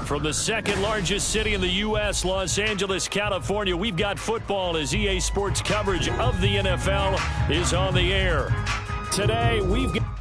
From the second largest city in the U.S., Los Angeles, California, we've got football as EA Sports coverage of the NFL is on the air. Today, we've got...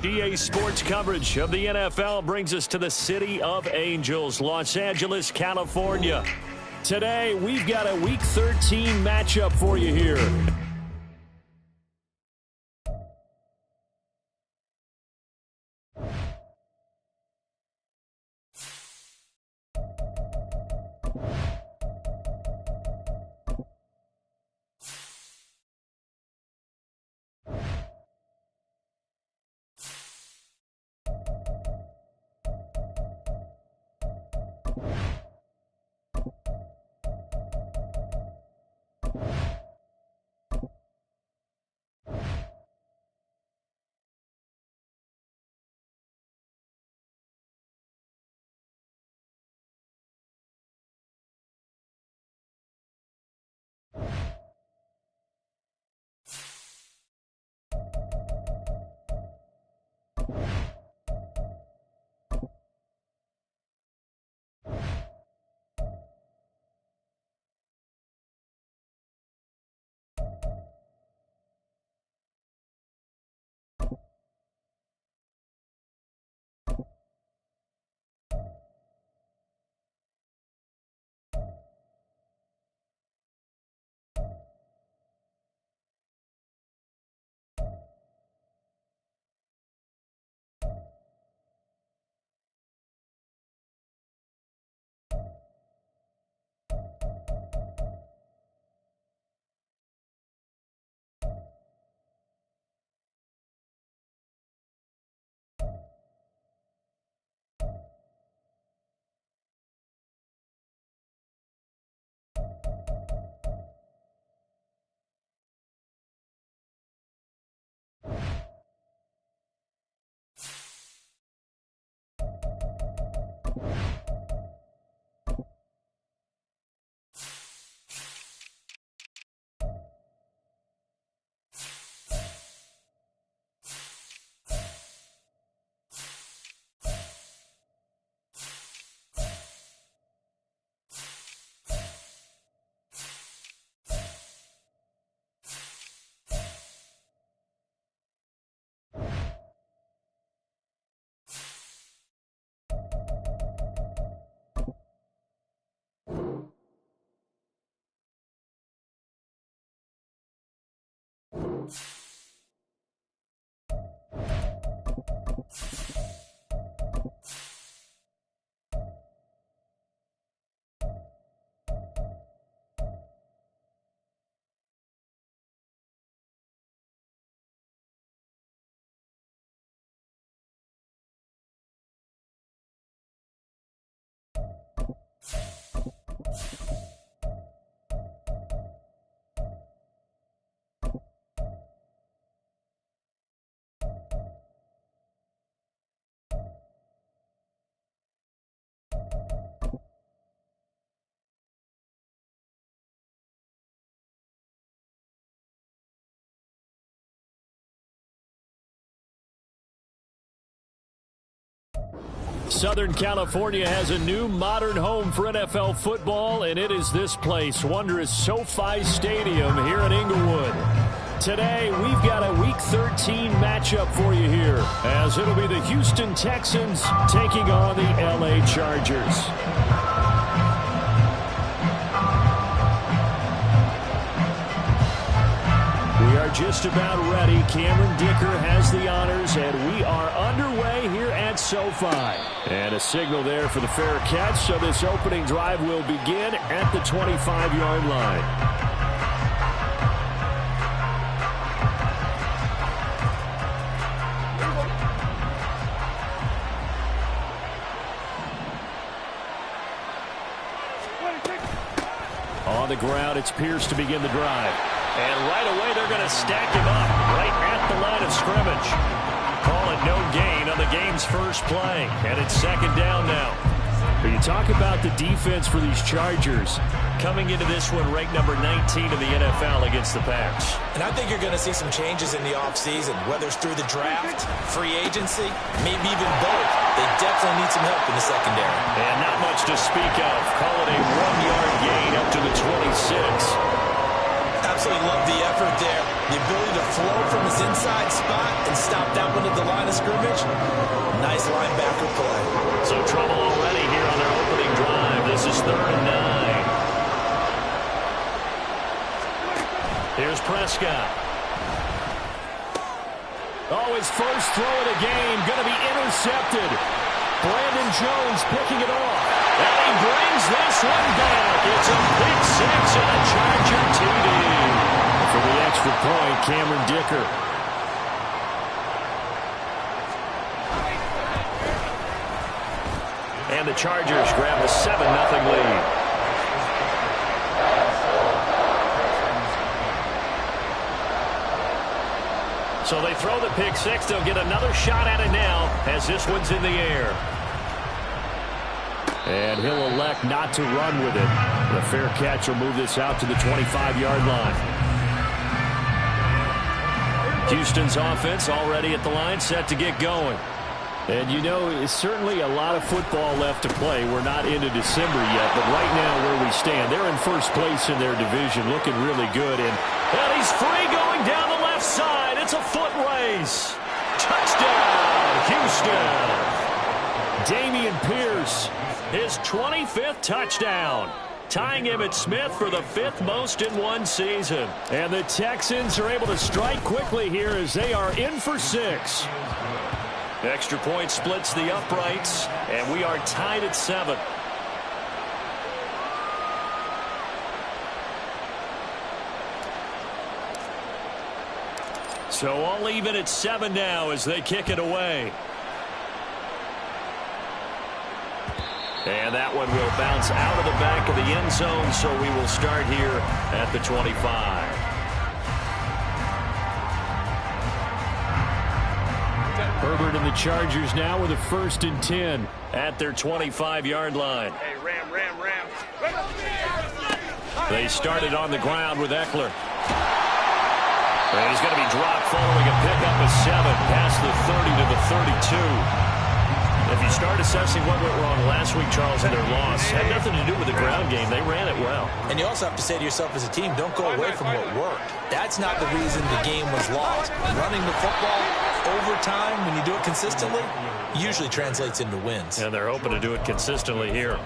EA Sports coverage of the NFL brings us to the City of Angels, Los Angeles, California. Today, we've got a Week 13 matchup for you here. Southern California has a new modern home for NFL football, and it is this place, wondrous SoFi Stadium here in Inglewood. Today, we've got a Week 13 matchup for you here, as it'll be the Houston Texans taking on the LA Chargers. We are just about ready. Cameron Dicker has the honors, and we are underway here at SoFi. And a signal there for the fair catch, so this opening drive will begin at the 25-yard line. On the ground, it's Pierce to begin the drive. And right away, they're going to stack him up right at the line of scrimmage. Call it no gain on the game's first play. And it's second down now. But you talk about the defense for these Chargers coming into this one ranked number 19 in the NFL against the Packs. And I think you're going to see some changes in the offseason, whether it's through the draft, free agency, maybe even both. They definitely need some help in the secondary. And not much to speak of. Call it a 1-yard gain up to the 26. Absolutely love the effort there. The ability to flow from his inside spot and stop that one at the line of scrimmage. Nice linebacker play. So trouble already here on their opening drive. This is 3rd and 9. Here's Prescott. Oh, his first throw of the game going to be intercepted. Brandon Jones picking it off. And he brings this one back. It's a pick six and a Charger TD. For the extra point, Cameron Dicker. And the Chargers grab a 7-0 lead. So they throw the pick six. They'll get another shot at it now as this one's in the air. And he'll elect not to run with it. The fair catch will move this out to the 25-yard line. Houston's offense already at the line, set to get going. And you know, it's certainly a lot of football left to play. We're not into December yet, but right now where we stand, they're in first place in their division, looking really good. And he's free going down the left side. It's a foot race. Touchdown, Houston. Dameon Pierce, his 25th touchdown. Tying Emmitt Smith for the 5th most in one season. And the Texans are able to strike quickly here as they are in for 6. Extra point splits the uprights, and we are tied at 7. So all even at 7 now as they kick it away. And that one will bounce out of the back of the end zone, so we will start here at the 25. Herbert and the Chargers now with a 1st and 10 at their 25-yard line. Hey, Ram. They started on the ground with Eckler. And he's going to be dropped following a pickup of 7 past the 30 to the 32. If you start assessing what went wrong last week, Charles, in their loss, had nothing to do with the ground game. They ran it well. And you also have to say to yourself as a team, don't go away from what worked. That's not the reason the game was lost. Running the football over time, when you do it consistently, usually translates into wins. And they're hoping to do it consistently here.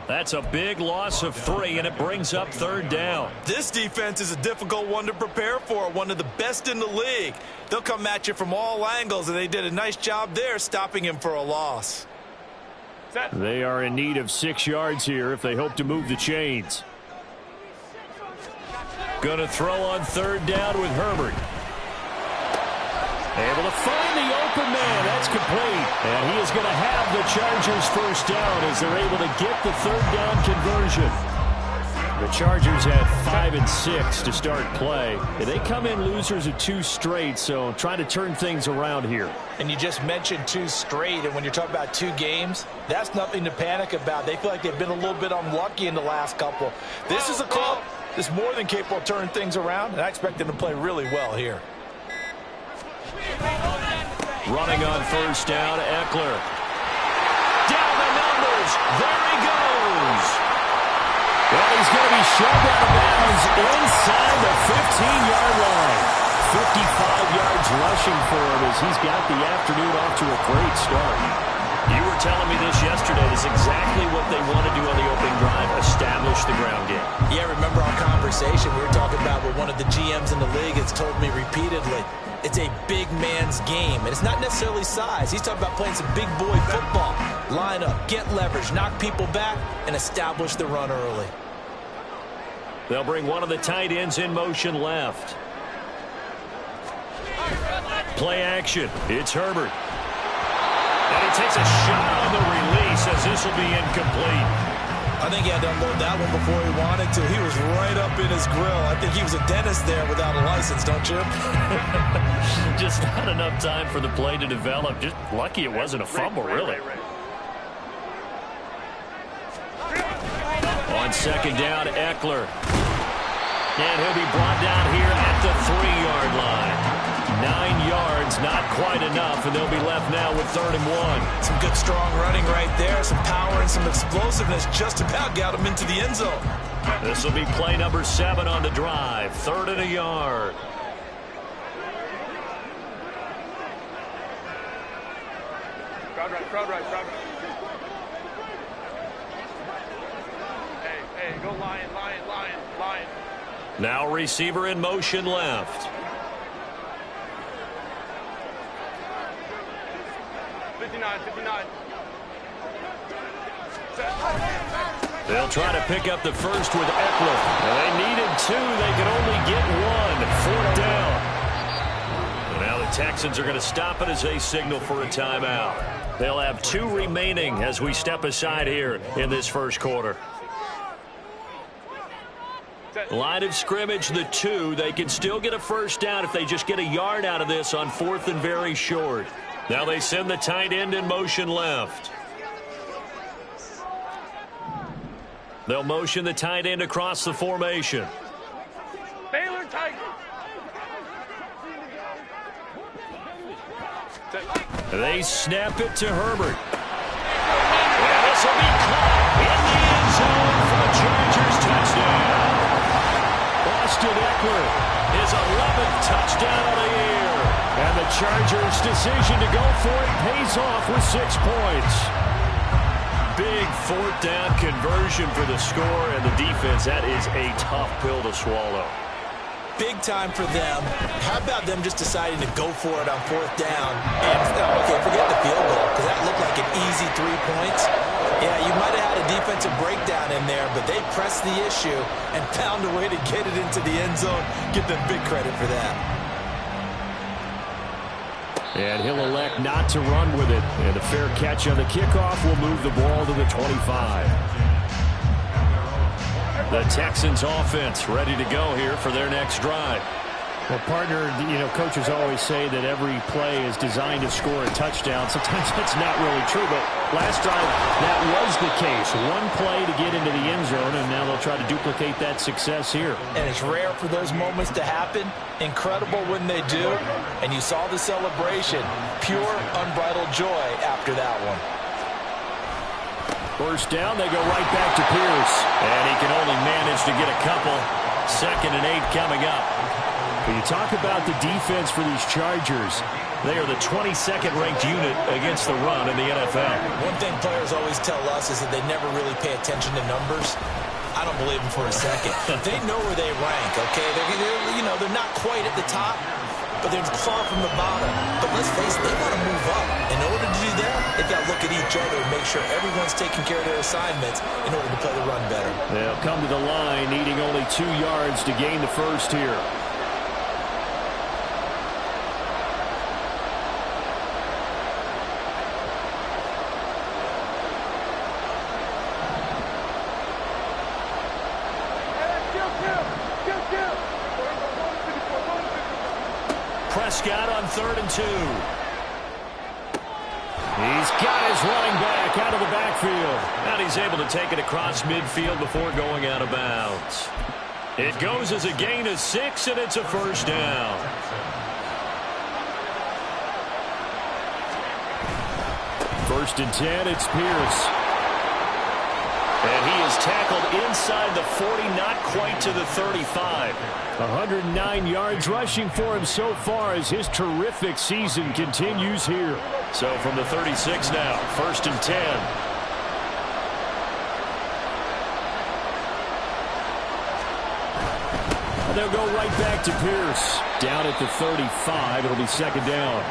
That's a big loss of 3, and it brings up 3rd down. This defense is a difficult one to prepare for, one of the best in the league. They'll come at you from all angles, and they did a nice job there stopping him for a loss. They are in need of 6 yards here if they hope to move the chains. Going to throw on 3rd down with Herbert. Able to find the open man. That's complete. And he is going to have the Chargers 1st down as they're able to get the 3rd down conversion. The Chargers had 5 and 6 to start play. And they come in losers of 2 straight, so trying to turn things around here. And you just mentioned 2 straight, and when you're talking about 2 games, that's nothing to panic about. They feel like they've been a little bit unlucky in the last couple. This is a club that's more than capable of turning things around, and I expect them to play really well here. Running on 1st down, Eckler. down the numbers. There he goes. Well, he's going to be shoved out of bounds inside the 15-yard line. 55 yards rushing for him as he's got the afternoon off to a great start. You were telling me this yesterday. This is exactly what they want to do on the opening drive, establish the ground game. Yeah, remember our conversation we were talking about with one of the GMs in the league has told me repeatedly, it's a big man's game, and it's not necessarily size. He's talking about playing some big boy football. Line up, get leverage, knock people back, and establish the run early. They'll bring one of the tight ends in motion left. Play action. It's Herbert. And he takes a shot on the release as this will be incomplete. I think he had to unload that one before he wanted to. He was right up in his grill. I think he was a dentist there without a license, don't you? Just not enough time for the play to develop. Just lucky it wasn't a fumble, really. On second down, Eckler. And he'll be brought down here at the 3-yard line. 9 yards, not quite enough, and they'll be left now with 3rd and 1. Some good, strong running right there. Some power and some explosiveness just about got him into the end zone. This will be play number 7 on the drive. 3rd and a yard. Crowd right. Hey, go lion. Now receiver in motion left. 59. They'll try to pick up the first with Eckler. They needed 2. They could only get 1. 4th down. And now the Texans are going to stop it as they signal for a timeout. They'll have 2 remaining as we step aside here in this first quarter. Line of scrimmage, the 2. They can still get a first down if they just get a yard out of this on 4th and very short. Now they send the tight end in motion left. They'll motion the tight end across the formation. Baylor Tigers. They snap it to Herbert. And this will be caught in the end zone for a Chargers touchdown. Austin Eckler, his 11th touchdown of the year. And the Chargers' decision to go for it pays off with 6 points. Big 4th down conversion for the score, and the defense, that is a tough pill to swallow. Big time for them. How about them just deciding to go for it on 4th down? And, okay, forget the field goal, because that looked like an easy 3 points. Yeah, you might have had a defensive breakdown in there, but they pressed the issue and found a way to get it into the end zone. Give them big credit for that. And he'll elect not to run with it. And a fair catch on the kickoff will move the ball to the 25. The Texans offense ready to go here for their next drive. Well, partner, coaches always say that every play is designed to score a touchdown. Sometimes that's not really true, but last drive, that was the case. One play to get into the end zone, and now they'll try to duplicate that success here. And it's rare for those moments to happen. Incredible when they do. And you saw the celebration. Pure, unbridled joy after that one. First down, they go right back to Pierce. And he can only manage to get a couple. 2nd and 8 coming up. When you talk about the defense for these Chargers, they are the 22nd ranked unit against the run in the NFL. One thing players always tell us is that they never really pay attention to numbers. I don't believe them for a second. They know where they rank, okay? They're not quite at the top, but they're far from the bottom. But let's face it, they want to move up. In order to do that, they've got to look at each other and make sure everyone's taking care of their assignments in order to play the run better. They'll come to the line, needing only 2 yards to gain the first here. Prescott on 3rd and 2. He's got his running back out of the backfield. And he's able to take it across midfield before going out of bounds. It goes as a gain of 6, and it's a first down. First and 10, it's Pierce. And he is tackled inside the 40, not quite to the 35. 109 yards rushing for him so far as his terrific season continues here. So from the 36 now, first and 10. And they'll go right back to Pierce. Down at the 35, it'll be second down.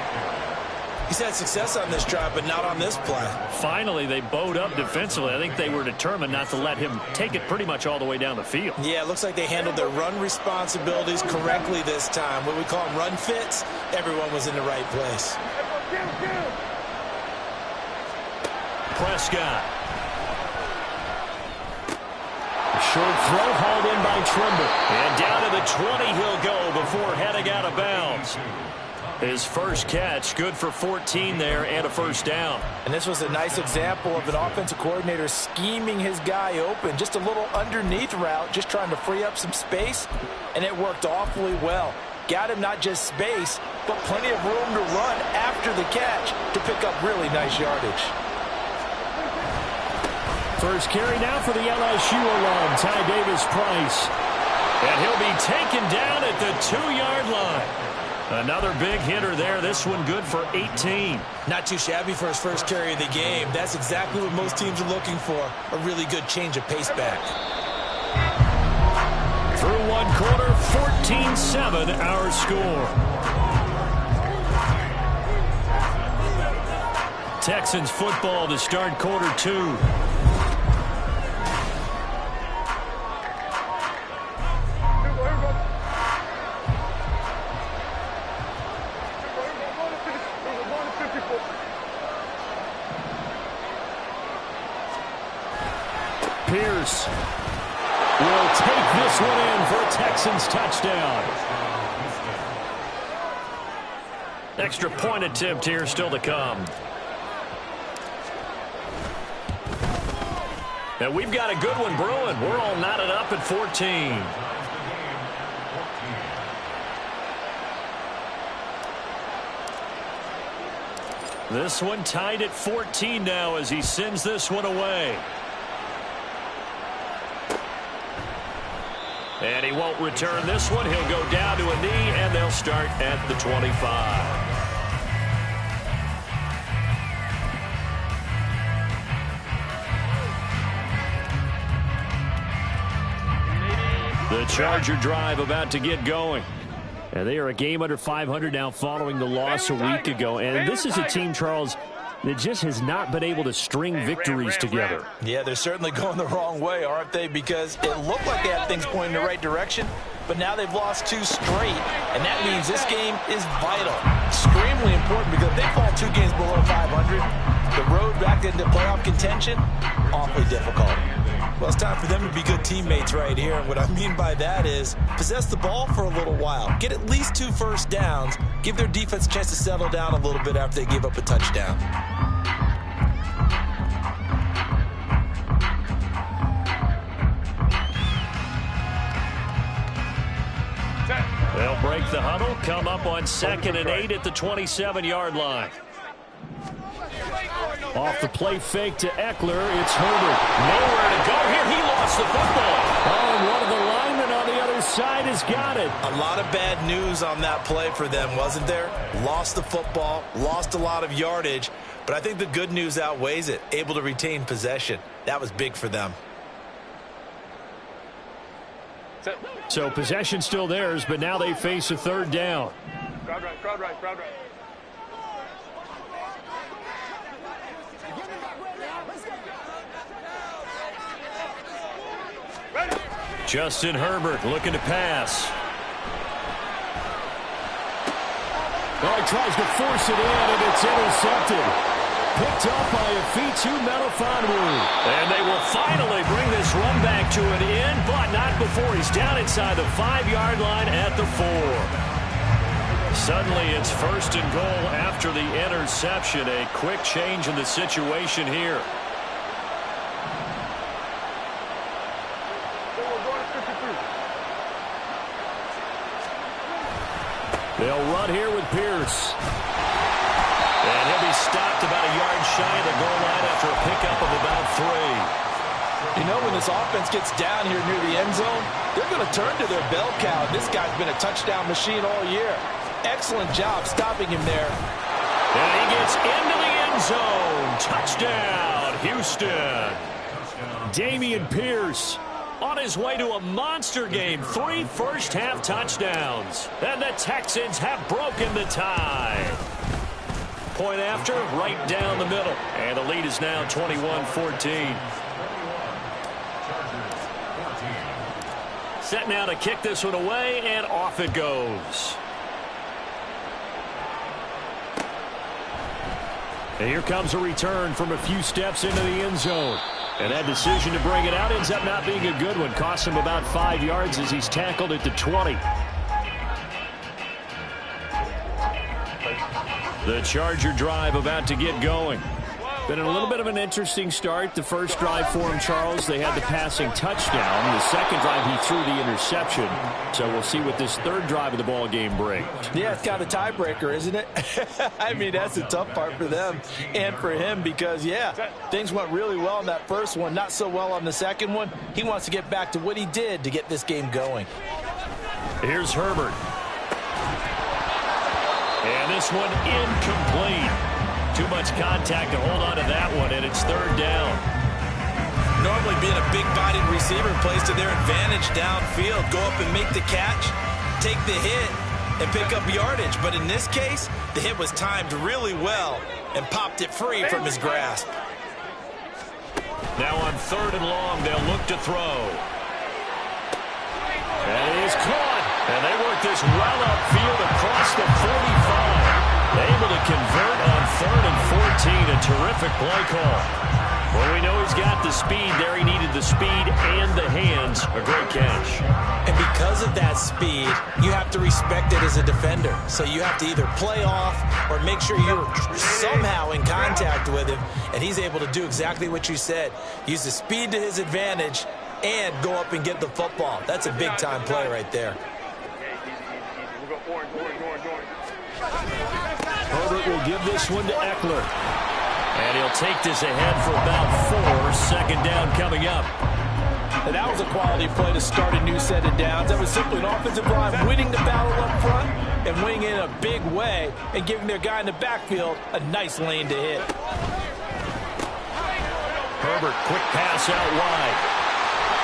He's had success on this drive, but not on this play. Finally, they bowed up defensively. I think they were determined not to let him take it pretty much all the way down the field. Yeah, it looks like they handled their run responsibilities correctly this time. What we call them run fits, everyone was in the right place. Prescott. A short throw hauled in by Trimble. And down to the 20 he'll go before heading out of bounds. His first catch, good for 14 there and a first down. And this was a nice example of an offensive coordinator scheming his guy open. Just a little underneath route, just trying to free up some space, and it worked awfully well. Got him not just space, but plenty of room to run after the catch to pick up really nice yardage. First carry now for the LSU alum, Ty Davis-Price. And he'll be taken down at the 2-yard line. Another big hitter there. This one good for 18. Not too shabby for his first carry of the game. That's exactly what most teams are looking for. A really good change of pace back. Through one quarter, 14-7 our score. Texans football to start quarter 2. Pierce will take this one in for a Texans touchdown. Extra point attempt here still to come. And we've got a good one brewing. We're all knotted up at 14. This one tied at 14 now as he sends this one away. And he won't return this one. He'll go down to a knee, and they'll start at the 25. The Charger drive about to get going. And they are a game under 500 now following the loss a week ago. And this is a team, Charles, that just has not been able to string victories together. Yeah, they're certainly going the wrong way, aren't they? Because it looked like they had things going in the right direction, but now they've lost 2 straight, and that means this game is vital. Extremely important because if they fall 2 games below 500, the road back into playoff contention, awfully difficult. Well, it's time for them to be good teammates right here. And what I mean by that is possess the ball for a little while. Get at least 2 first downs. Give their defense a chance to settle down a little bit after they give up a touchdown. They'll break the huddle, come up on 2nd and 8 at the 27-yard line. Off the play fake to Eckler, it's Herbert. Nowhere to go here. He lost the football. Oh, and one of the linemen on the other side has got it. A lot of bad news on that play for them, wasn't there? Lost the football, lost a lot of yardage, but I think the good news outweighs it. Able to retain possession. That was big for them. So possession still theirs, but now they face a 3rd down. Crowd right, crowd right, crowd right. Justin Herbert looking to pass. Oh, he tries to force it in, and it's intercepted. Picked up by Afitu Melifonwu. And they will finally bring this run back to an end, but not before he's down inside the 5-yard line at the 4. Suddenly it's 1st and goal after the interception. A quick change in the situation here. They'll run here with Pierce. And he'll be stopped about a yard shy of the goal line after a pickup of about 3. You know, when this offense gets down here near the end zone, they're going to turn to their bell cow. This guy's been a touchdown machine all year. Excellent job stopping him there. And he gets into the end zone. Touchdown, Houston. Dameon Pierce on his way to a monster game. 3 first-half touchdowns. And the Texans have broken the tie. Point after, right down the middle. And the lead is now 21-14. Set now to kick this one away, and off it goes. And here comes a return from a few steps into the end zone. And that decision to bring it out ends up not being a good one. Costs him about 5 yards as he's tackled at the 20. The Charger drive about to get going. Been a little bit of an interesting start. The first drive for him, Charles, they had the passing touchdown. The second drive, he threw the interception. So we'll see what this third drive of the ball game brings. Yeah, it's got a tiebreaker, isn't it? I mean, that's the tough part for them and for him because, yeah, things went really well in that first one, not so well on the second one. He wants to get back to what he did to get this game going. Here's Herbert. And this one incomplete. Too much contact to hold on to that one, and it's third down. Normally being a big-bodied receiver plays to their advantage downfield. Go up and make the catch, take the hit, and pick up yardage. But in this case, the hit was timed really well and popped it free from his grasp. Now on third and long, they'll look to throw. And he is caught. And they work this well upfield across the 45. Able to convert on third and 14. A terrific play call. Well, we know he's got the speed there. He needed the speed and the hands. A great catch. And because of that speed, you have to respect it as a defender. So you have to either play off or make sure you're somehow in contact with him. And he's able to do exactly what you said. Use the speed to his advantage and go up and get the football. That's a big-time play right there. Herbert will give this one to Eckler. And he'll take this ahead for about 4. Second down coming up. And that was a quality play to start a new set of downs. That was simply an offensive line winning the battle up front and winning in a big way and giving their guy in the backfield a nice lane to hit. Herbert, quick pass out wide.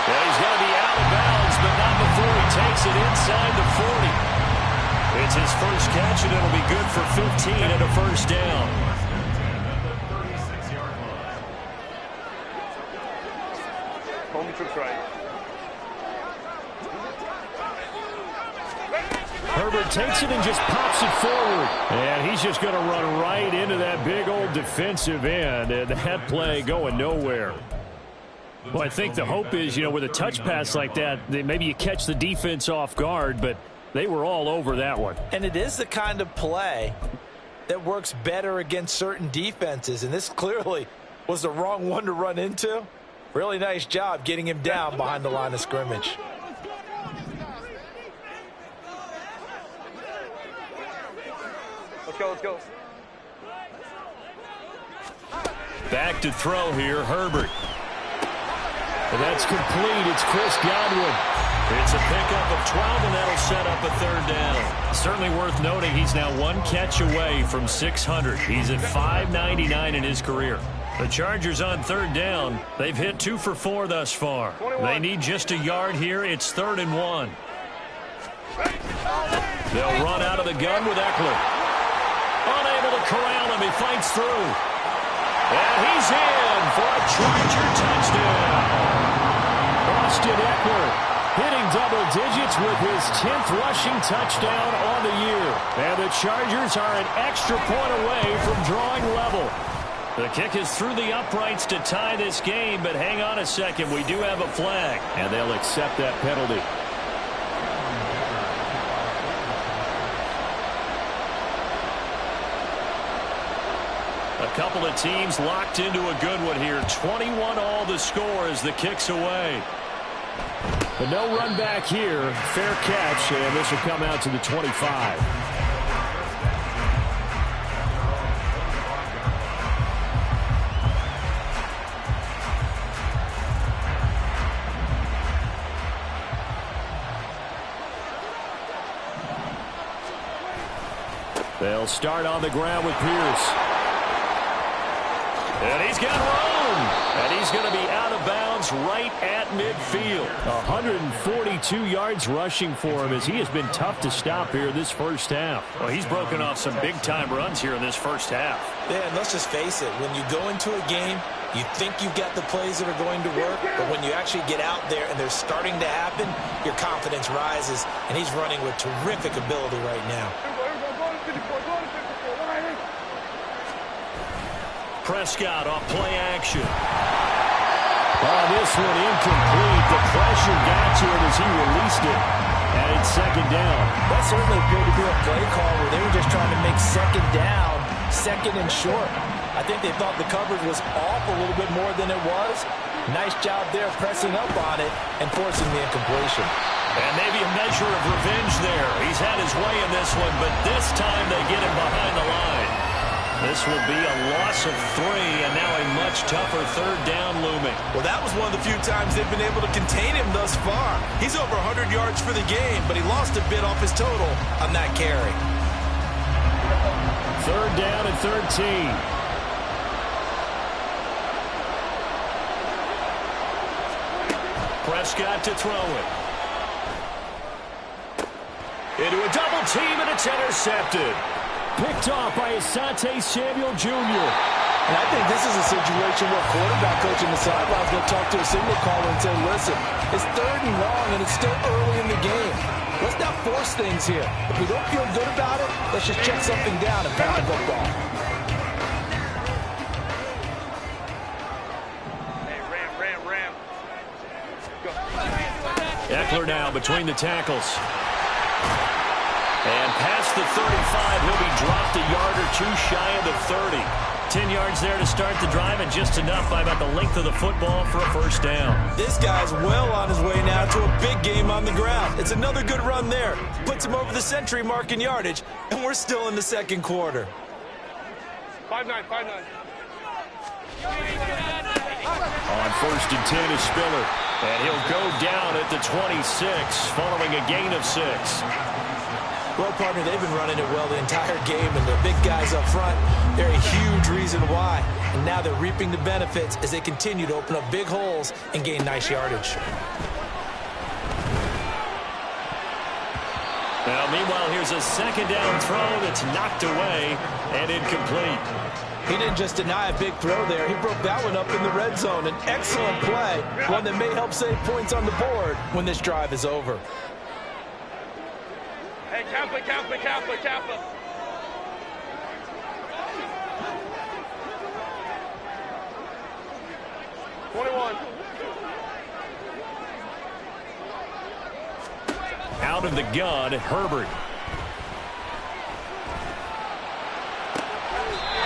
Well, he's going to be out of bounds, but not before he takes it inside the 40. It's his first catch, and it'll be good for 15 and a first down. Home trips right. Herbert takes it and just pops it forward. And he's just going to run right into that big old defensive end. And that play going nowhere. Well, I think the hope is, you know, with a touch pass like that, maybe you catch the defense off guard, but they were all over that one. And it is the kind of play that works better against certain defenses. And this clearly was the wrong one to run into. Really nice job getting him down behind the line of scrimmage. Let's go, let's go. Back to throw here, Herbert. And that's complete. It's Chris Godwin. It's a pickup of 12, and that'll set up a third down. Certainly worth noting he's now one catch away from 600. He's at 599 in his career. The Chargers on third down. They've hit 2 for 4 thus far. 21. They need just a yard here. It's 3rd and 1. They'll run out of the gun with Eckler. Unable to corral him. He fights through. And he's in for a Charger touchdown. Austin Eckler hitting double digits with his 10th rushing touchdown on the year. And the Chargers are an extra point away from drawing level. The kick is through the uprights to tie this game, but hang on a second. We do have a flag. And they'll accept that penalty. A couple of teams locked into a good one here. 21 all the score as the kick's away. But no run back here. Fair catch, and this will come out to the 25. They'll start on the ground with Pierce. And he's got room. And he's going to be out of bounds right at midfield. 142 yards rushing for him as he has been tough to stop here this first half. Well, he's broken off some big-time runs here in this first half. Yeah, and let's just face it. When you go into a game, you think you've got the plays that are going to work, but when you actually get out there and they're starting to happen, your confidence rises, and he's running with terrific ability right now. Prescott off play action. Oh, this one incomplete. The pressure got to him as he released it. And it's second down. That certainly appeared to be a play call where they were just trying to make second down, second and short. I think they thought the coverage was off a little bit more than it was. Nice job there pressing up on it and forcing the incompletion. And maybe a measure of revenge there. He's had his way in this one, but this time they get him behind the line. This will be a loss of 3, and now a much tougher third down looming. Well, that was one of the few times they've been able to contain him thus far. He's over 100 yards for the game, but he lost a bit off his total on that carry. Third down and 13. Prescott to throw it. Into a double team, and it's intercepted. Picked off by Asante Samuel Jr. And I think this is a situation where quarterback coach in the sidelines going to talk to a signal caller and say, listen, it's 3rd and long, and it's still early in the game. Let's not force things here. If we don't feel good about it, let's just check something down and pound the football. Hey, ram. Go. Eckler now between the tackles. And past the 35, he'll be dropped a yard or two shy of the 30. 10 yards there to start the drive, and just enough by about the length of the football for a first down. This guy's well on his way now to a big game on the ground. It's another good run there. Puts him over the century mark in yardage, and we're still in the second quarter. 5-9. On 1st and 10 is Spiller. And he'll go down at the 26 following a gain of 6. Well, partner, they've been running it well the entire game, and the big guys up front, they're a huge reason why. And now they're reaping the benefits as they continue to open up big holes and gain nice yardage. Now, meanwhile, here's a second down throw that's knocked away and incomplete. He didn't just deny a big throw there. He broke that one up in the red zone. An excellent play, one that may help save points on the board when this drive is over. Hey, Kappa. 21. Out of the gun, Herbert.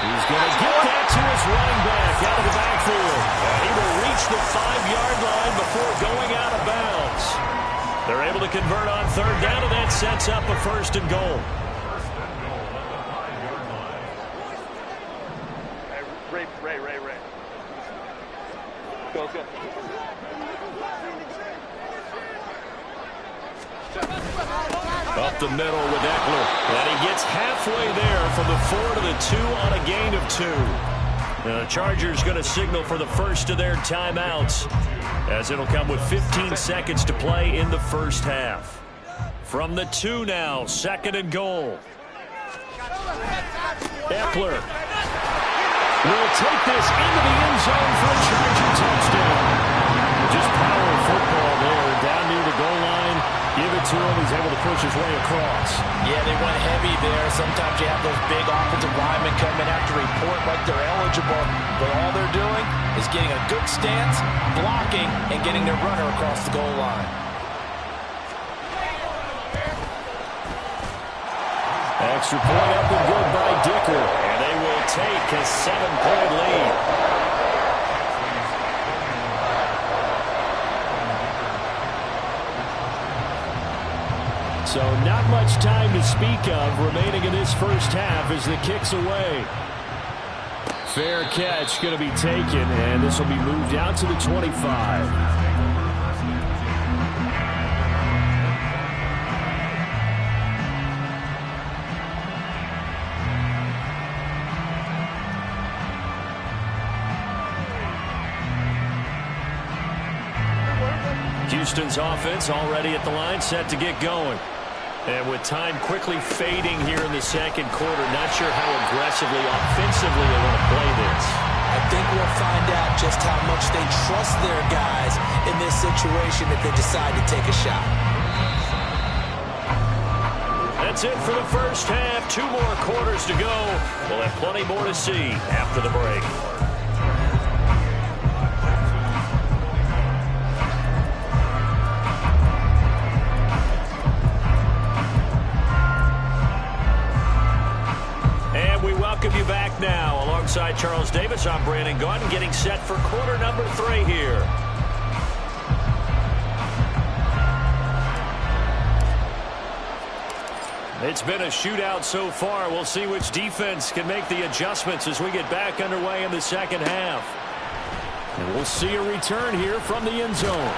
He's going to get that to his running back out of the backfield. He will reach the 5-yard line before going out of bounds. They're able to convert on third down, and that sets up a 1st and goal. Hey, Ray. Go. Up the middle with Eckler. And he gets halfway there from the 4 to the 2 on a gain of 2. The Chargers going to signal for the first of their timeouts, as it'll come with 15 seconds to play in the first half. From the 2 now, 2nd and goal. Eckler will take this into the end zone for a Charger touchdown. Just power football there, down near the goal line. Give it to him. He's able to push his way across. Yeah, they went heavy there. Sometimes you have those big offensive linemen come in after report like they're eligible, but all they're doing is getting a good stance, blocking, and getting their runner across the goal line. Extra point up and good by Dicker. And they will take a 7-point lead. So not much time to speak of remaining in this first half as the kick's away. Fair catch going to be taken, and this will be moved out to the 25. Houston's offense already at the line, set to get going. And with time quickly fading here in the second quarter, not sure how aggressively, offensively they want to play this. I think we'll find out just how much they trust their guys in this situation if they decide to take a shot. That's it for the first half. 2 more quarters to go. We'll have plenty more to see after the break. And we welcome you back now. Alongside Charles Davis, I'm Brandon Gaudin, getting set for quarter number 3 here. It's been a shootout so far. We'll see which defense can make the adjustments as we get back underway in the second half. And we'll see a return here from the end zone.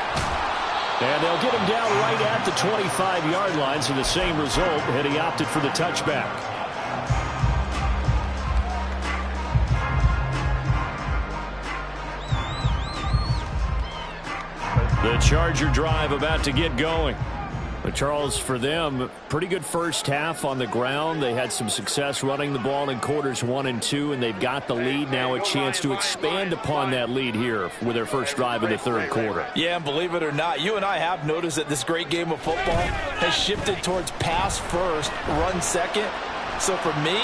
And they'll get him down right at the 25-yard line, so the same result, and he opted for the touchback. The Charger drive about to get going. But Charles, for them, pretty good first half on the ground. They had some success running the ball in quarters 1 and 2, and they've got the lead. Now a chance to expand upon that lead here with their first drive of the third quarter. Yeah, and believe it or not, you and I have noticed that this great game of football has shifted towards pass first, run second. So for me,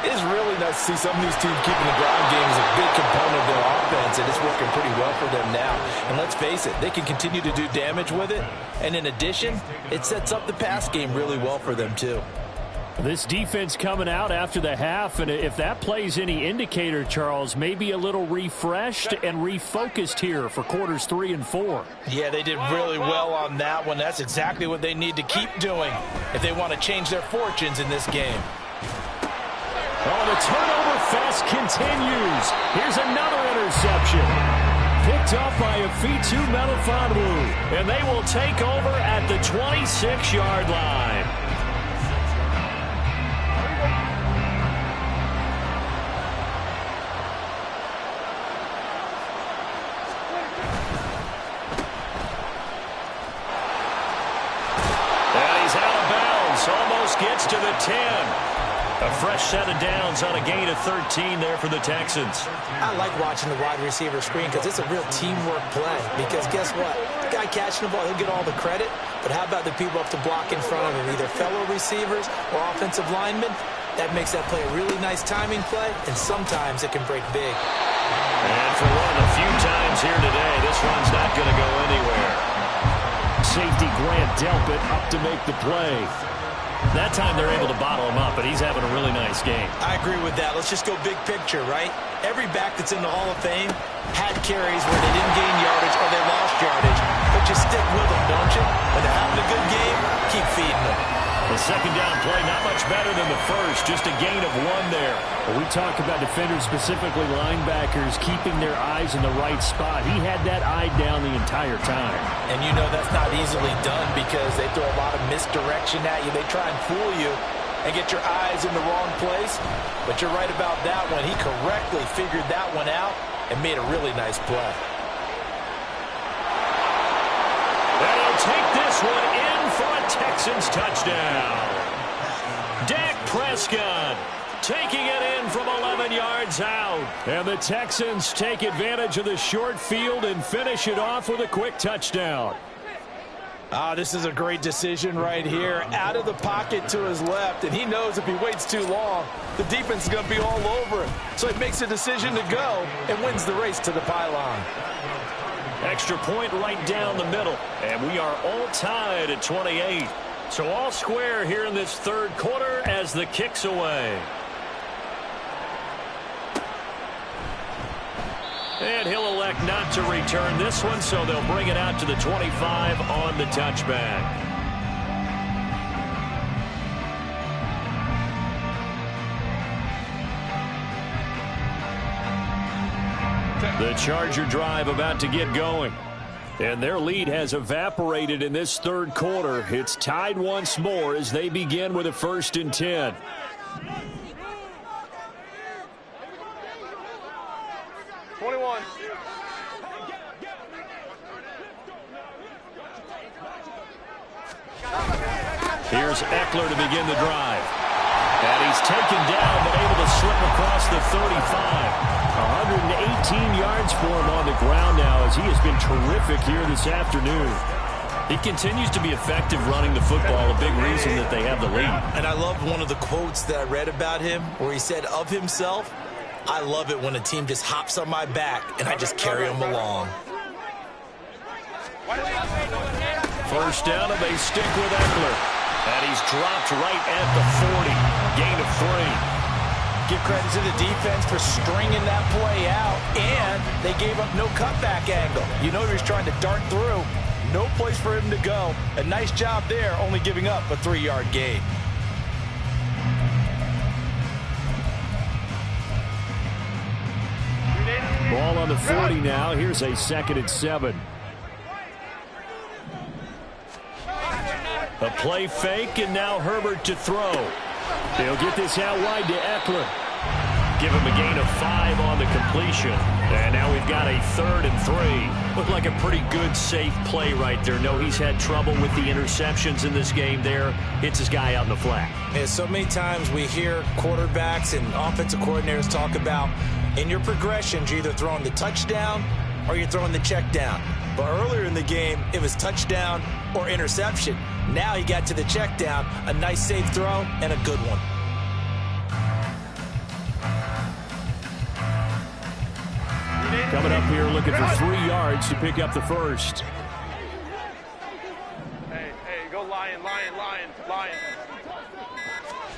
it is really nice to see some of these teams keeping the ground game as a big component of their offense, and it's working pretty well for them now. And let's face it, they can continue to do damage with it. And in addition, it sets up the pass game really well for them too. This defense coming out after the half, and if that plays any indicator, Charles, maybe a little refreshed and refocused here for quarters 3 and 4. Yeah, they did really well on that one. That's exactly what they need to keep doing if they want to change their fortunes in this game. Oh, the turnover fest continues. Here's another interception. Picked up by Afitu Melifonwu. And they will take over at the 26-yard line. And he's out of bounds. Almost gets to the 10. A fresh set of downs on a gain of 13 there for the Texans. I like watching the wide receiver screen because it's a real teamwork play. Because guess what? The guy catching the ball, he'll get all the credit. But how about the people up to block in front of him, either fellow receivers or offensive linemen? That makes that play a really nice timing play, and sometimes it can break big. And for one of the few times here today, this one's not going to go anywhere. Safety Grant Delpit up to make the play. That time they're able to bottle him up, but he's having a really nice game. I agree with that. Let's just go big picture, right? Every back that's in the Hall of Fame had carries where they didn't gain yardage or they lost yardage. But you stick with them, don't you? When they're having a good game, keep feeding them. The second down play, not much better than the first, just a gain of 1 there. Well, we talk about defenders, specifically linebackers, keeping their eyes in the right spot. He had that eye down the entire time. And you know that's not easily done because they throw a lot of misdirection at you. They try and fool you and get your eyes in the wrong place. But you're right about that one. He correctly figured that one out and made a really nice play. And he'll take this one in for a Texans touchdown. Dak Prescott taking it in from 11 yards out. And the Texans take advantage of the short field and finish it off with a quick touchdown. This is a great decision right here. Out of the pocket to his left, and he knows if he waits too long, the defense is going to be all over it. So he makes a decision to go and wins the race to the pylon. Extra point right down the middle. And we are all tied at 28. So all square here in this third quarter as the kick's away. And he'll elect not to return this one, so they'll bring it out to the 25 on the touchback. The Charger drive about to get going. And their lead has evaporated in this third quarter. It's tied once more as they begin with a 1st and 10. Here's Eckler to begin the drive. And he's taken down, but able to slip across the 35. 118 yards for him on the ground now as he has been terrific here this afternoon. He continues to be effective running the football, a big reason that they have the lead. And I love one of the quotes that I read about him where he said of himself, "I love it when a team just hops on my back and I just carry them along." First down, and they stick with Eckler. And he's dropped right at the 40. Gain of 3. Give credit to the defense for stringing that play out, and they gave up no cutback angle. You know he was trying to dart through. No place for him to go. A nice job there, only giving up a 3-yard gain. Ball on the 40 now. Here's a 2nd and 7. A play fake, and now Herbert to throw. They'll get this out wide to Eckler. Give him a gain of 5 on the completion. And now we've got a 3rd and 3. Looked like a pretty good, safe play right there. No, he's had trouble with the interceptions in this game there. Hits his guy out in the flat. Yeah, so many times we hear quarterbacks and offensive coordinators talk about in your progressions, you're either throwing the touchdown or you're throwing the check down. But earlier in the game, it was touchdown or interception. Now he got to the check down, a nice safe throw, and a good one. Coming up here looking for 3 yards to pick up the first. Hey, go Lion, Lion, Lion, Lion.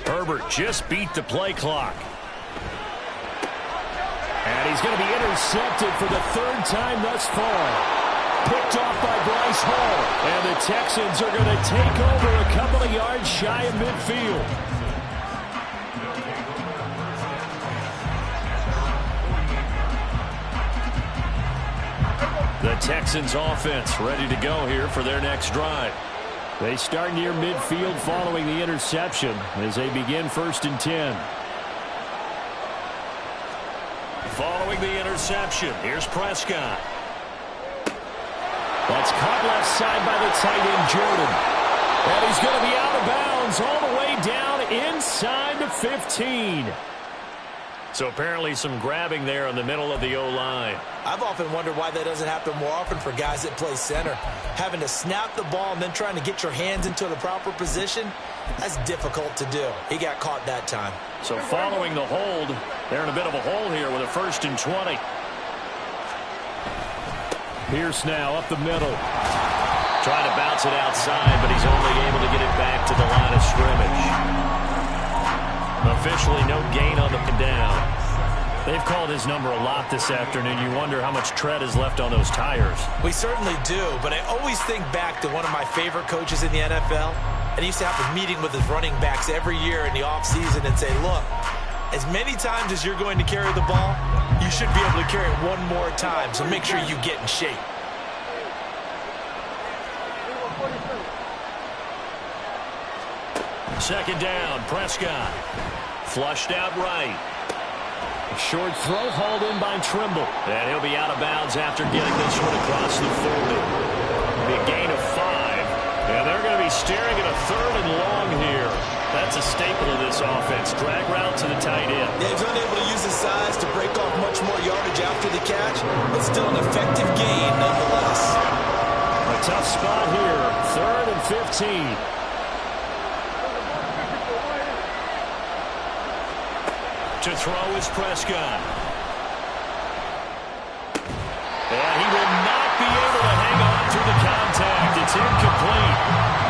Herbert just beat the play clock. And he's going to be intercepted for the 3rd time thus far. Picked off by Bryce Hall. And the Texans are going to take over a couple of yards shy of midfield. The Texans offense ready to go here for their next drive. They start near midfield following the interception as they begin 1st and 10. Following the interception, here's Prescott. That's caught left side by the tight end, Jordan. And he's going to be out of bounds all the way down inside the 15. So apparently some grabbing there in the middle of the O-line. I've often wondered why that doesn't happen more often for guys that play center. Having to snap the ball and then trying to get your hands into the proper position, that's difficult to do. He got caught that time. So following the hold, they're in a bit of a hole here with a 1st and 20. Pierce now up the middle. Trying to bounce it outside, but he's only able to get it back to the line of scrimmage. Officially no gain on the down. They've called his number a lot this afternoon. You wonder how much tread is left on those tires. We certainly do, but I always think back to one of my favorite coaches in the NFL. And he used to have a meeting with his running backs every year in the offseason and say, look, as many times as you're going to carry the ball, you should be able to carry it one more time, so make sure you get in shape. Second down, Prescott. Flushed out right. A short throw hauled in by Trimble. And he'll be out of bounds after getting this one across the 40. Big gain of 5. And they're going to be staring at a 3rd and long here. That's a staple of this offense. Drag route to the tight end. Yeah, he's unable to use his size to break off much more yardage after the catch, but still an effective gain nonetheless. A tough spot here. 3rd and 15. To throw is Prescott. And he will not be able to hang on through the contact. It's incomplete.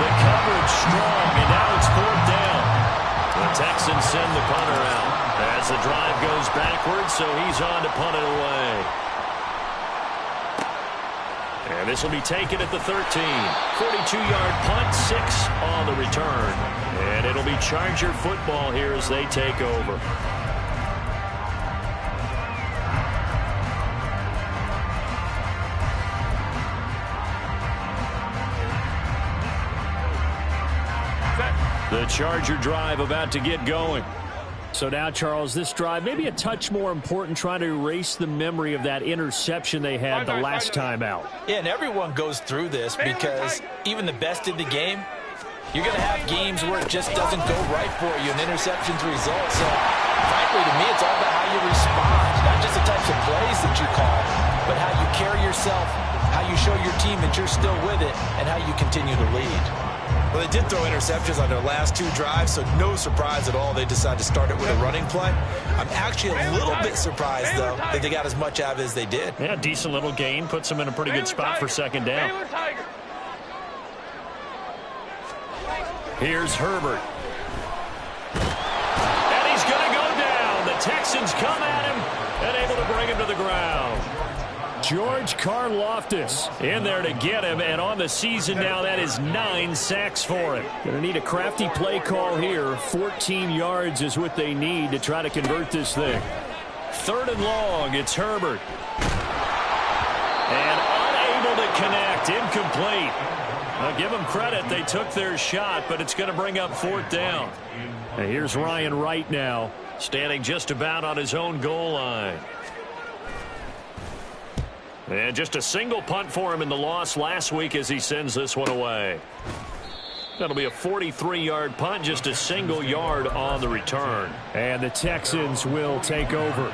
The coverage strong, and now it's 4th down. The Texans send the punter out as the drive goes backwards, so he's on to punt it away. And this will be taken at the 13. 42-yard punt, 6 on the return. And it'll be Charger football here as they take over. The Charger drive about to get going. So now, Charles, this drive maybe a touch more important, trying to erase the memory of that interception they had the last time out. Yeah, and everyone goes through this because even the best in the game, You're going to have games where it just doesn't go right for you, and interceptions result. So, frankly, to me, it's all about how you respond, not just the types of plays that you call, but how you carry yourself, how you show your team that you're still with it, and how you continue to lead. Well, they did throw interceptions on their last 2 drives, so no surprise at all they decided to start it with a running play. I'm actually a little bit surprised, though, that they got as much out of it as they did. Yeah, decent little gain. Puts them in a pretty good spot for second down. Here's Herbert. And he's going to go down. The Texans come at him and able to bring him to the ground. George Karlaftis in there to get him, and on the season now, that is 9 sacks for him. Going to need a crafty play call here. 14 yards is what they need to try to convert this thing. 3rd and long, it's Herbert. And unable to connect, incomplete. I'll give them credit. They took their shot, but it's going to bring up 4th down. And here's Ryan Wright now, standing just about on his own goal line. And just a single punt for him in the loss last week as he sends this one away. That'll be a 43-yard punt, just a single yard on the return. And the Texans will take over.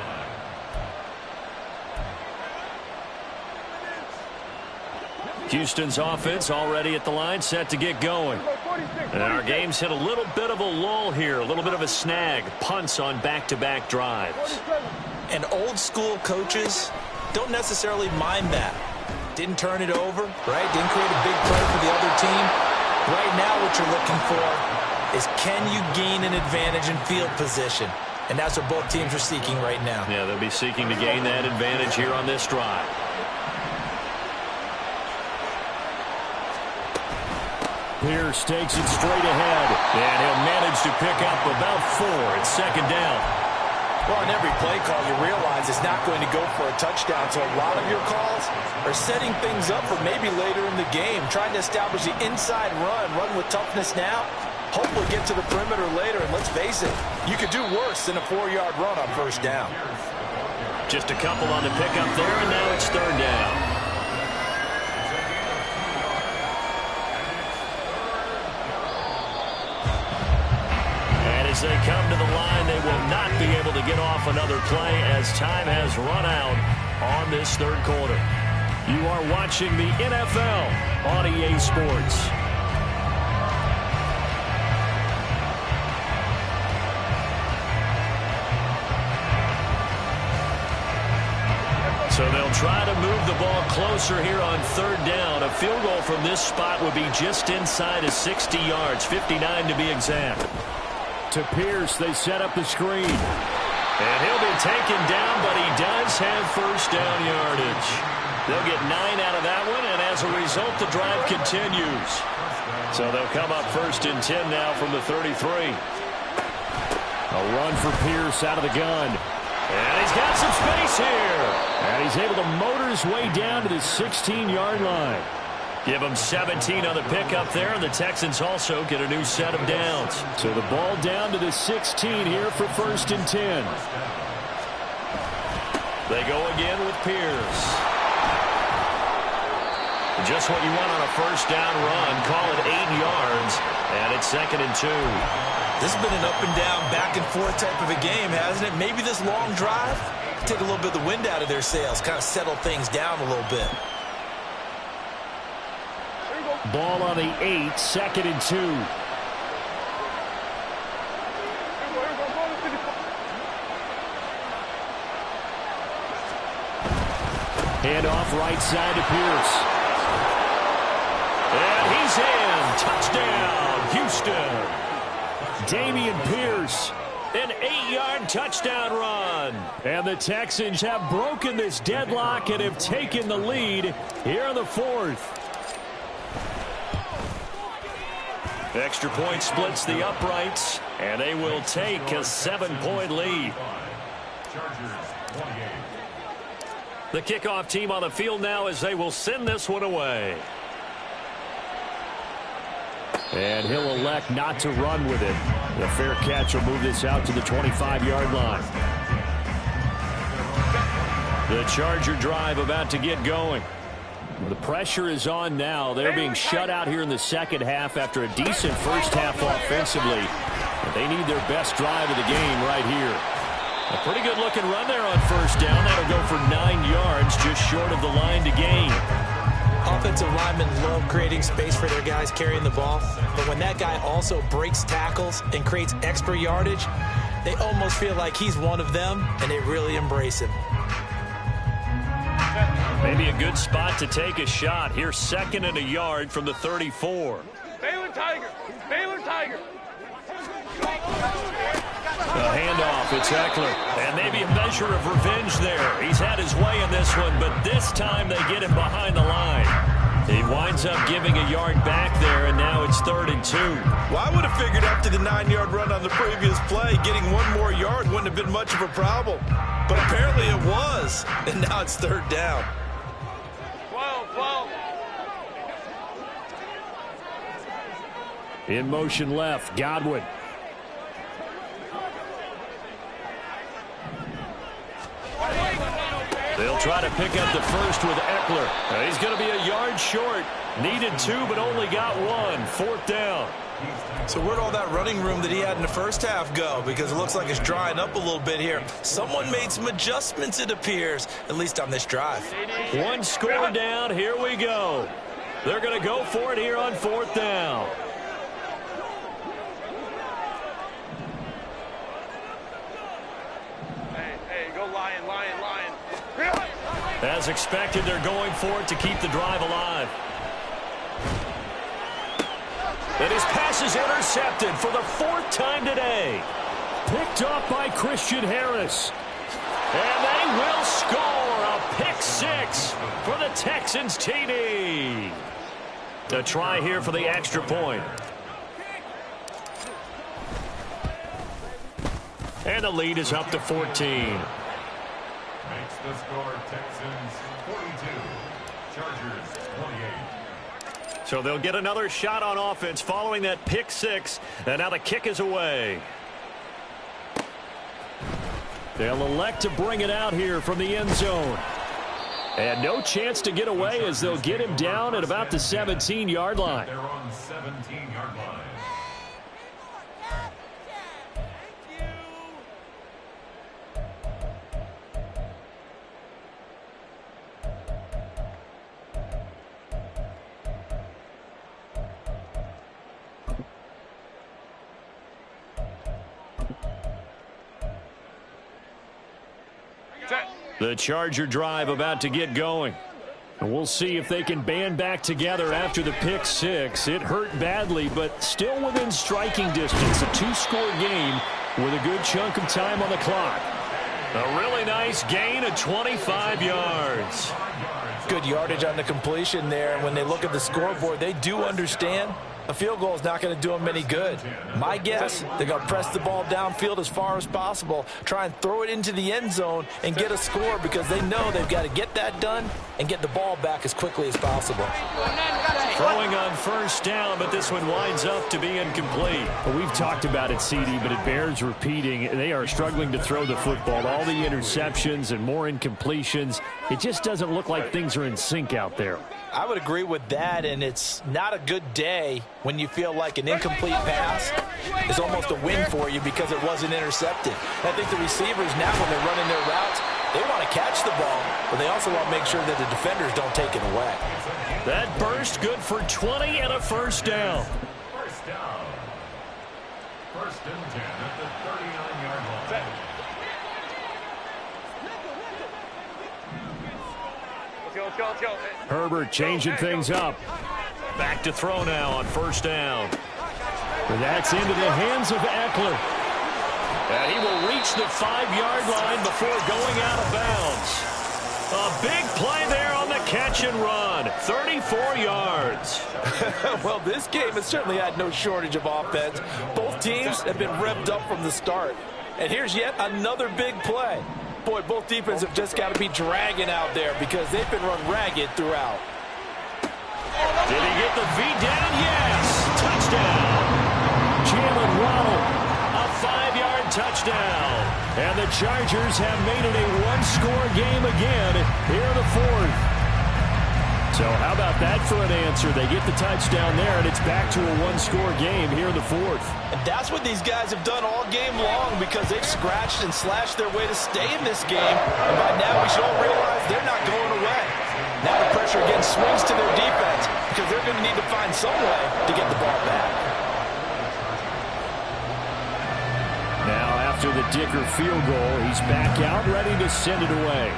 Houston's offense already at the line, set to get going. And our game's hit a little bit of a lull here, a little bit of a snag. Punts on back-to-back drives. And old-school coaches don't necessarily mind that. Didn't turn it over, right? Didn't create a big play for the other team. Right now what you're looking for is, can you gain an advantage in field position? And that's what both teams are seeking right now. Yeah, they'll be seeking to gain that advantage here on this drive. Pierce takes it straight ahead, and he'll manage to pick up about 4 at second down. Well, on every play call, you realize it's not going to go for a touchdown, so a lot of your calls are setting things up for maybe later in the game, trying to establish the inside run with toughness now, hopefully get to the perimeter later, and let's face it, you could do worse than a 4-yard run on first down. Just a couple on the pickup there, and now it's 3rd down. As they come to the line, they will not be able to get off another play as time has run out on this 3rd quarter. You are watching the NFL on EA Sports. So they'll try to move the ball closer here on 3rd down. A field goal from this spot would be just inside of 60 yards, 59 to be exact. To Pierce, they set up the screen. And he'll be taken down, but he does have first down yardage. They'll get 9 out of that one, and as a result, the drive continues. So they'll come up 1st and 10 now from the 33. A run for Pierce out of the gun. And he's got some space here. And he's able to motor his way down to the 16-yard line. Give them 17 on the pickup there, and the Texans also get a new set of downs. So the ball down to the 16 here for 1st and 10. They go again with Pierce. Just what you want on a first down run. Call it 8 yards, and it's 2nd and 2. This has been an up and down, back and forth type of a game, hasn't it? Maybe this long drive take a little bit of the wind out of their sails, kind of settle things down a little bit. Ball on the 8, 2nd and 2. Hand off right side to Pierce. And he's in. Touchdown, Houston. Dameon Pierce, an 8-yard touchdown run. And the Texans have broken this deadlock and have taken the lead here in the 4th. Extra point splits the uprights, and they will take a 7-point lead. The kickoff team on the field now as they will send this one away. And he'll elect not to run with it. The fair catch will move this out to the 25-yard line. The Charger drive about to get going. The pressure is on now. They're being shut out here in the second half after a decent first half offensively. But they need their best drive of the game right here. A pretty good-looking run there on first down. That'll go for 9 yards, just short of the line to gain. Offensive linemen love creating space for their guys carrying the ball. But when that guy also breaks tackles and creates extra yardage, they almost feel like he's one of them, and they really embrace him. Maybe a good spot to take a shot. Here's 2nd and a yard from the 34. Baylor Tiger. Baylor Tiger. A handoff. It's Eckler. And maybe a measure of revenge there. He's had his way in this one, but this time they get him behind the line. He winds up giving a yard back there, and now it's 3rd and 2. Well, I would have figured after the 9-yard run on the previous play, getting 1 more yard wouldn't have been much of a problem. But apparently it was, and now it's 3rd down. 12. In motion left, Godwin. They'll try to pick up the first with Eckler. He's going to be a yard short. Needed 2, but only got 1. 4th down. So where'd all that running room that he had in the first half go? Because it looks like it's drying up a little bit here. Someone made some adjustments, it appears, at least on this drive. 1 score down. Here we go. They're going to go for it here on 4th down. Hey, go Lion. As expected, they're going for it to keep the drive alive. And his pass is intercepted for the 4th time today. Picked off by Christian Harris. And they will score a pick 6 for the Texans TD. A try here for the extra point. And the lead is up to 14. Makes the score Texans 42, Chargers 28. So they'll get another shot on offense following that pick 6, and now the kick is away. They'll elect to bring it out here from the end zone. And no chance to get away as they'll get him down at about the 17-yard line. They're on 17-yard line. The Charger drive about to get going. And we'll see if they can band back together after the pick 6. It hurt badly, but still within striking distance. A 2-score game with a good chunk of time on the clock. A really nice gain of 25 yards. Good yardage on the completion there. And when they look at the scoreboard, they do understand a field goal is not going to do them any good. My guess, they're going to press the ball downfield as far as possible, try and throw it into the end zone and get a score because they know they've got to get that done and get the ball back as quickly as possible. Throwing on first down, but this one winds up to be incomplete. Well, we've talked about it, CD, but it bears repeating. They are struggling to throw the football. All the interceptions and more incompletions. It just doesn't look like things are in sync out there. I would agree with that, and it's not a good day when you feel like an incomplete pass is almost a win for you because it wasn't intercepted. I think the receivers now, when they're running their routes, they want to catch the ball, but they also want to make sure that the defenders don't take it away. That burst good for 20 and a first down. First down. 1st and 10 at the 39-yard line. Let's go. Herbert changing things up. Back to throw now on first down. But that's into the hands of Eckler. And he will reach the 5-yard line before going out of bounds. A big play there on the catch and run. 34 yards. Well, this game has certainly had no shortage of offense. Both teams have been revved up from the start. And here's yet another big play. Boy, both defenses have just got to be dragging out there because they've been run ragged throughout. Did he get the feet down? Yes. Touchdown. Jalen Waddle. A 5-yard touchdown. And the Chargers have made it a 1-score game again here in the 4th. So how about that for an answer? They get the touchdown there, and it's back to a one-score game here in the fourth. And that's what these guys have done all game long because they've scratched and slashed their way to stay in this game. And by now we should all realize they're not going away. Now the pressure again swings to their defense because they're going to need to find some way to get the ball back. Now after the Dicker field goal, he's back out ready to send it away.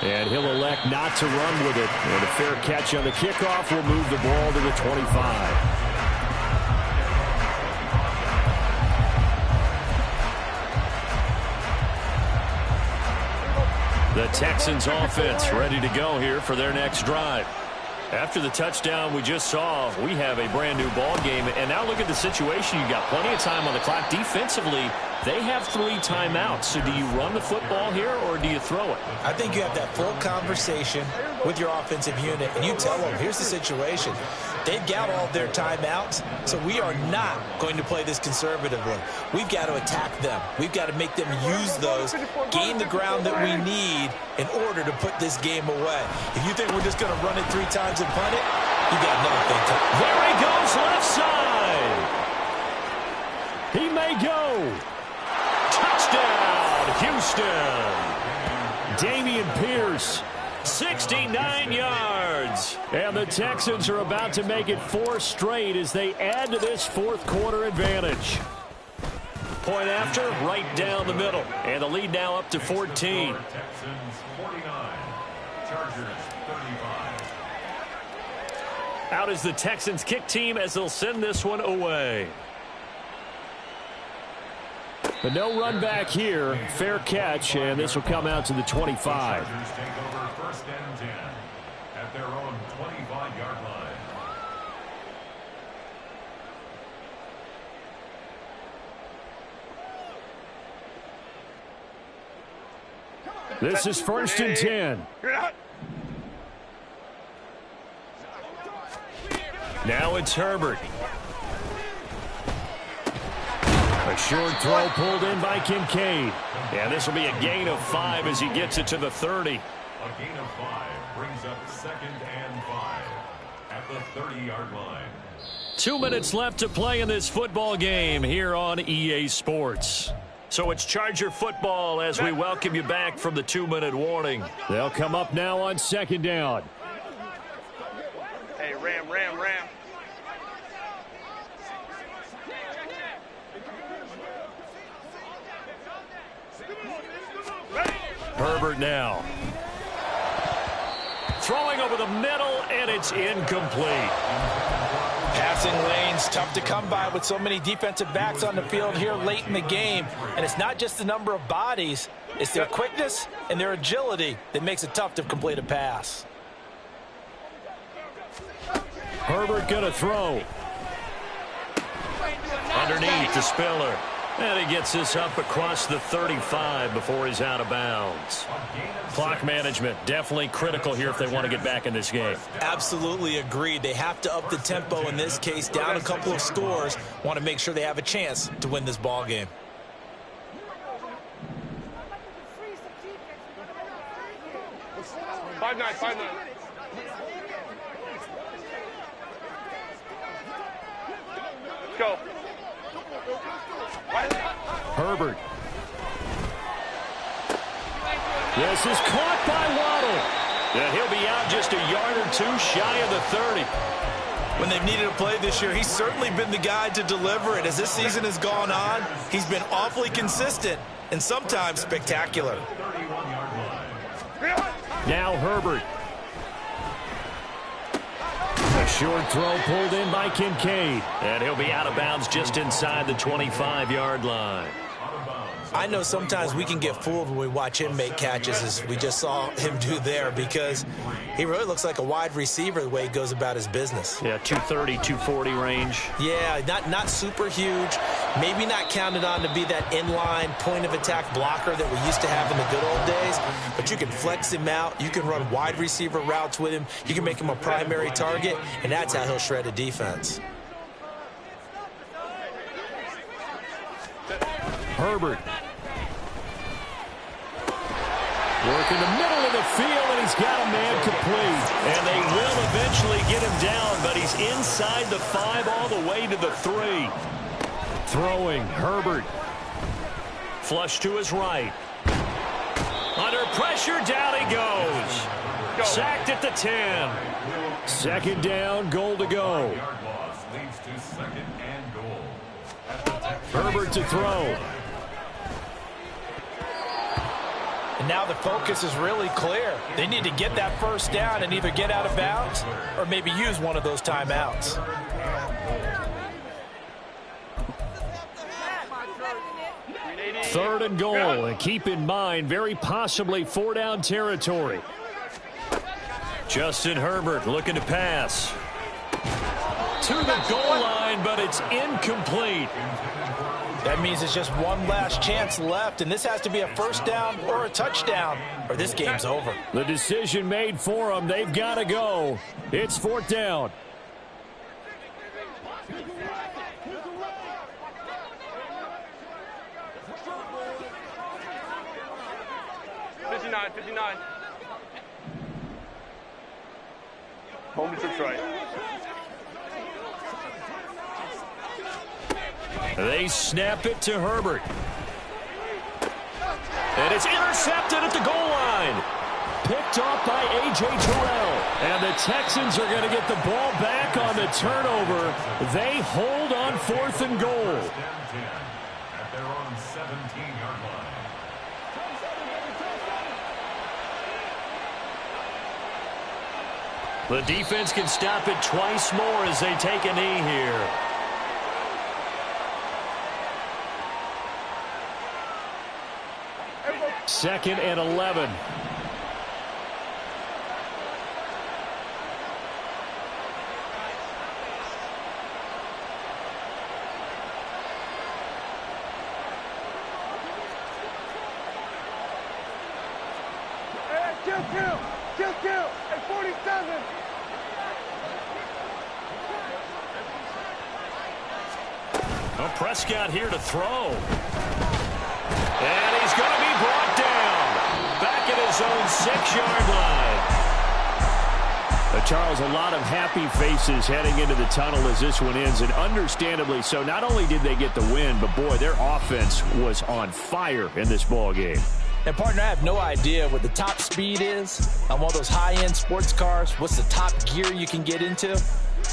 And he'll elect not to run with it. And a fair catch on the kickoff will move the ball to the 25. The Texans offense ready to go here for their next drive. After the touchdown we just saw, we have a brand new ball game. And now look at the situation. You've got plenty of time on the clock. Defensively, they have 3 timeouts. So do you run the football here or do you throw it? I think you have that full conversation with your offensive unit, and you tell them, here's the situation. They've got all their timeouts, so we are not going to play this conservatively. We've got to attack them. We've got to make them use those, gain the ground that we need in order to put this game away. If you think we're just going to run it 3 times and punt it, you got another thing to. There he goes, left side. He may go. Touchdown, Houston. Dameon Pierce, 69 yards. And the Texans are about to make it 4 straight as they add to this fourth quarter advantage. Point after, right down the middle. And the lead now up to 14. Texans 49, Chargers 35. Out is the Texans kick team as they'll send this one away. But no run back here. Fair catch, and this will come out to the 25. Chargers take over first and 10 at their own 25-yard line. This is first and 10. Now it's Herbert. A short throw pulled in by Kincaid. And this will be a gain of 5 as he gets it to the 30. A gain of 5 brings up second and 5 at the 30-yard line. 2 minutes left to play in this football game here on EA Sports. So it's Charger football as we welcome you back from the 2-minute warning. They'll come up now on second down. Hey, Ram. Herbert now. Throwing over the middle, and it's incomplete. Passing lanes, tough to come by with so many defensive backs on the field here late in the game. And it's not just the number of bodies, it's their quickness and their agility that makes it tough to complete a pass. Herbert gonna throw. Underneath to Spiller. And he gets this up across the 35 before he's out of bounds. Clock management, definitely critical here if they want to get back in this game. Absolutely agreed. They have to up the tempo in this case, down a couple of scores. Want to make sure they have a chance to win this ball game. Five nine. Let's go. Herbert. This is caught by Waddle. And he'll be out just a yard or 2 shy of the 30. When they've needed a play this year, he's certainly been the guy to deliver it. As this season has gone on, he's been awfully consistent and sometimes spectacular. Now Herbert. A short throw pulled in by Kincaid. And he'll be out of bounds just inside the 25-yard line. I know sometimes we can get fooled when we watch him make catches, as we just saw him do there, because he really looks like a wide receiver the way he goes about his business. Yeah, 230, 240 range. Yeah, not super huge. Maybe not counted on to be that inline point-of-attack blocker that we used to have in the good old days, but you can flex him out. You can run wide receiver routes with him. You can make him a primary target, and that's how he'll shred a defense. Herbert. Working the middle of the field, and he's got a man complete. And they will eventually get him down, but he's inside the 5 all the way to the 3. Throwing, Herbert. Flush to his right. Under pressure, down he goes. Sacked at the 10. Second down, goal to go. Herbert to throw. And now the focus is really clear. They need to get that first down and either get out of bounds or maybe use one of those timeouts. Third and goal, and keep in mind, very possibly 4-down territory. Justin Herbert looking to pass. To the goal line, but it's incomplete. That means it's just one last chance left, and this has to be a first down or a touchdown, or this game's over. The decision made for them. They've got to go. It's 4th down. Home trips right. They snap it to Herbert. And it's intercepted at the goal line. Picked off by A.J. Terrell. And the Texans are going to get the ball back on the turnover. They hold on 4th and goal. At their own 17-yard line. The defense can stop it twice more as they take a knee here. Second and 11. Kill at 47. Well, Prescott here to throw. And he's going to be brought down. Back at his own 6-yard line. Charles, a lot of happy faces heading into the tunnel as this one ends, and understandably so. Not only did they get the win, but, boy, their offense was on fire in this ball game. And, partner, I have no idea what the top speed is on one of those high-end sports cars. What's the top gear you can get into?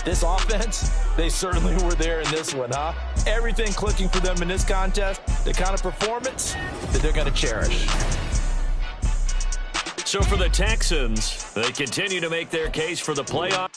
This offense, they certainly were there in this one, huh? Everything clicking for them in this contest, the kind of performance that they're going to cherish. So for the Texans, they continue to make their case for the playoff.